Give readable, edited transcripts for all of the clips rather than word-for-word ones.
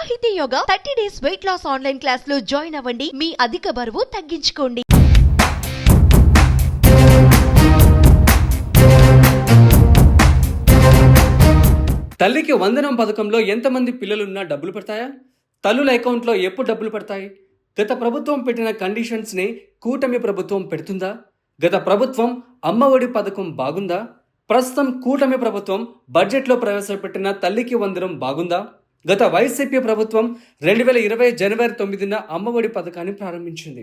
సాహితీ yoga 30 days weight loss online class లో join అవ్వండి. మీ అధిక బరువు తగ్గించుకోండి. తల్లికి వందనం పథకంలో ఎంతమంది పిల్లలున్నా డబ్బులు పడతాయా? తల్లుల అకౌంట్లో ఎప్పుడు డబ్బులు పడతాయి? గత ప్రభుత్వం పెట్టిన కండిషన్స్ని కూటమి ప్రభుత్వం పెడుతుందా? గత ప్రభుత్వం అమ్మఒడి పథకం బాగుందా? ప్రస్తుతం కూటమి ప్రభుత్వం బడ్జెట్లో ప్రవేశపెట్టిన తల్లికి వందనం బాగుందా? గత వైసీపీ ప్రభుత్వం 2020 జనవరి 9న అమ్మఒడి పథకాన్ని ప్రారంభించింది.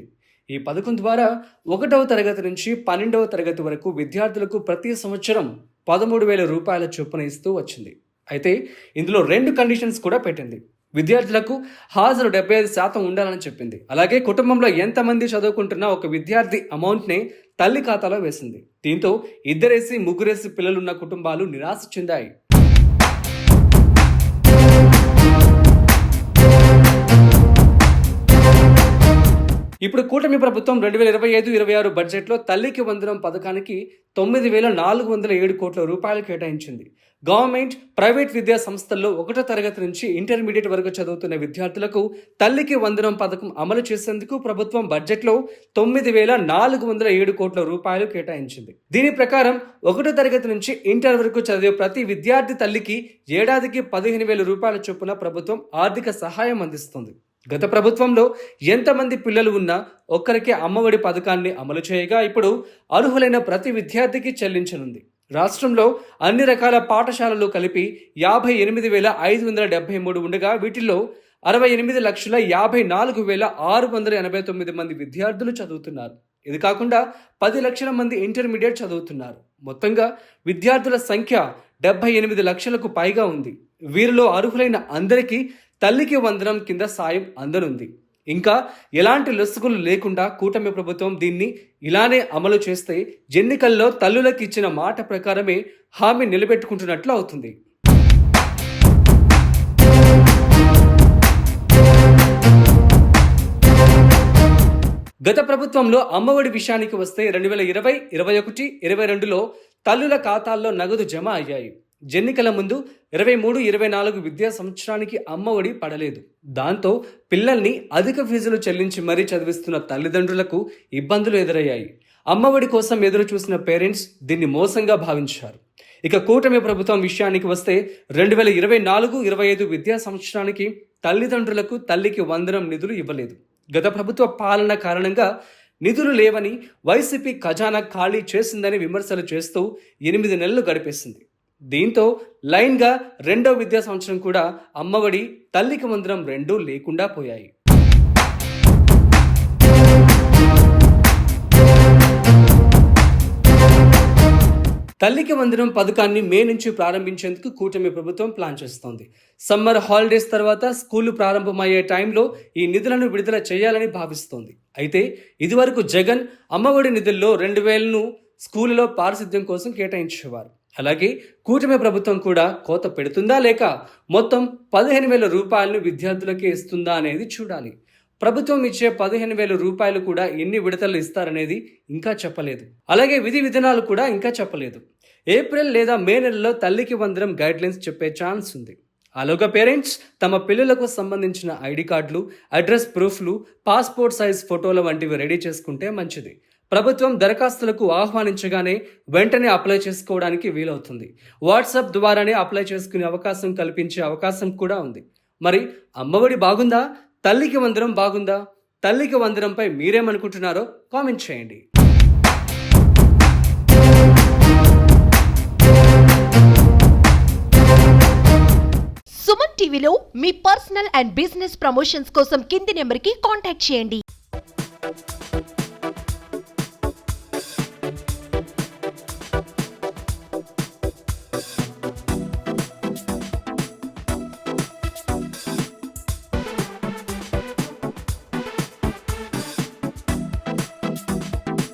ఈ పథకం ద్వారా 1వ తరగతి నుంచి 12వ తరగతి వరకు విద్యార్థులకు ప్రతి సంవత్సరం 13,000 రూపాయల చొప్పున ఇస్తూ వచ్చింది. అయితే ఇందులో 2 కండిషన్స్ కూడా పెట్టింది. విద్యార్థులకు హాజరు 75% ఉండాలని చెప్పింది. అలాగే కుటుంబంలో ఎంతమంది చదువుకుంటున్నా ఒక విద్యార్థి అమౌంట్ని తల్లి ఖాతాలో వేసింది. దీంతో 2 3 పిల్లలున్న కుటుంబాలు నిరాశ చెందాయి. ఇప్పుడు కూటమి ప్రభుత్వం 2025-26 బడ్జెట్లో తల్లికి వందనం పథకానికి 9,407 కోట్ల రూపాయలు కేటాయించింది. గవర్నమెంట్, ప్రైవేట్ విద్యా సంస్థల్లో 1వ తరగతి నుంచి ఇంటర్మీడియట్ వరకు చదువుతున్న విద్యార్థులకు తల్లికి వందనం పథకం అమలు చేసేందుకు ప్రభుత్వం బడ్జెట్లో 9,407 కోట్ల రూపాయలు కేటాయించింది. దీని ప్రకారం 1వ తరగతి నుంచి ఇంటర్ వరకు చదివే ప్రతి విద్యార్థి తల్లికి ఏడాదికి 15,000 రూపాయల చొప్పున ప్రభుత్వం ఆర్థిక సహాయం అందిస్తుంది. గత ప్రభుత్వంలో ఎంతమంది పిల్లలు ఉన్నా ఒక్కరికే అమ్మఒడి పథకాన్ని అమలు చేయగా ఇప్పుడు అర్హులైన ప్రతి విద్యార్థికి చెల్లించనుంది. రాష్ట్రంలో అన్ని రకాల పాఠశాలలు కలిపి 58,573 ఉండగా వీటిల్లో 68,54,689 మంది విద్యార్థులు చదువుతున్నారు. ఇది కాకుండా 10 లక్షల మంది ఇంటర్మీడియట్ చదువుతున్నారు. మొత్తంగా విద్యార్థుల సంఖ్య 78 లక్షలకు పైగా ఉంది. వీరిలో అర్హులైన అందరికీ తల్లికి వందనం కింద సాయం అందనుంది. ఇంకా ఎలాంటి లొసుగులు లేకుండా కూటమి ప్రభుత్వం దీన్ని ఇలానే అమలు చేస్తే ఎన్నికల్లో తల్లులకు ఇచ్చిన మాట ప్రకారమే హామీ నిలబెట్టుకుంటున్నట్లు అవుతుంది. గత ప్రభుత్వంలో అమ్మఒడి విషయానికి వస్తే 2020, 21, 22లో తల్లుల ఖాతాల్లో నగదు జమ అయ్యాయి. ఎన్నికల ముందు 23, 24 విద్యా సంవత్సరానికి అమ్మఒడి పడలేదు. దాంతో పిల్లల్ని అధిక ఫీజులు చెల్లించి మరీ చదివిస్తున్న తల్లిదండ్రులకు ఇబ్బందులు ఎదురయ్యాయి. అమ్మఒడి కోసం ఎదురు చూసిన పేరెంట్స్ దీన్ని మోసంగా భావించారు. ఇక కూటమి ప్రభుత్వం విషయానికి వస్తే 2024-25 విద్యా సంవత్సరానికి తల్లిదండ్రులకు తల్లికి వందనం నిధులు ఇవ్వలేదు. గత ప్రభుత్వ పాలన కారణంగా నిధులు లేవని, వైసీపీ ఖజానా ఖాళీ చేసిందని విమర్శలు చేస్తూ 8 నెలలు గడిపేసింది. దీంతో లైన్గా 2వ విద్యా సంవత్సరం కూడా అమ్మఒడి, తల్లికి వందనం 2 లేకుండా పోయాయి. తల్లికి వందనం పథకాన్ని మే నుంచి ప్రారంభించేందుకు కూటమి ప్రభుత్వం ప్లాన్ చేస్తోంది. సమ్మర్ హాలిడేస్ తర్వాత స్కూళ్లు ప్రారంభమయ్యే టైంలో ఈ నిధులను విడుదల చేయాలని భావిస్తోంది. అయితే ఇదివరకు జగన్ అమ్మఒడి నిధుల్లో 2,000ను స్కూలులో పారిశుద్ధ్యం కోసం కేటాయించేవారు. అలాగే కూటమి ప్రభుత్వం కూడా కోత పెడుతుందా లేక మొత్తం 15,000 రూపాయలను విద్యార్థులకే ఇస్తుందా అనేది చూడాలి. ప్రభుత్వం ఇచ్చే 15,000 రూపాయలు కూడా ఎన్ని విడతలు ఇస్తారనేది ఇంకా చెప్పలేదు. అలాగే విధి విధానాలు కూడా ఇంకా చెప్పలేదు. ఏప్రిల్ లేదా మే నెలలో తల్లికి వందనం గైడ్లైన్స్ చెప్పే ఛాన్స్ ఉంది. అలాగే పేరెంట్స్ తమ పిల్లలకు సంబంధించిన ఐడి కార్డులు, అడ్రస్ ప్రూఫ్లు, పాస్పోర్ట్ సైజ్ ఫోటోల వంటివి రెడీ చేసుకుంటే మంచిది. ప్రభుత్వం దరఖాస్తులకు ఆహ్వానించగానే వెంటనే అప్లై చేసుకోవడానికి వీలవుతుంది. వాట్సాప్ ద్వారానే అప్లై చేసుకునే అవకాశం కల్పించే అవకాశం కూడా ఉంది. మరి అమ్మఒడి బాగుందా? తల్లికి వందనం బాగుందా? తల్లికి వందనంపై మీరేమనుకుంటున్నారో కామెంట్ చేయండి. సుమన్ టీవీలో మీ పర్సనల్ అండ్ బిజినెస్ ప్రమోషన్స్ కోసం కింది నెంబర్కి కాంటాక్ట్ చేయండి.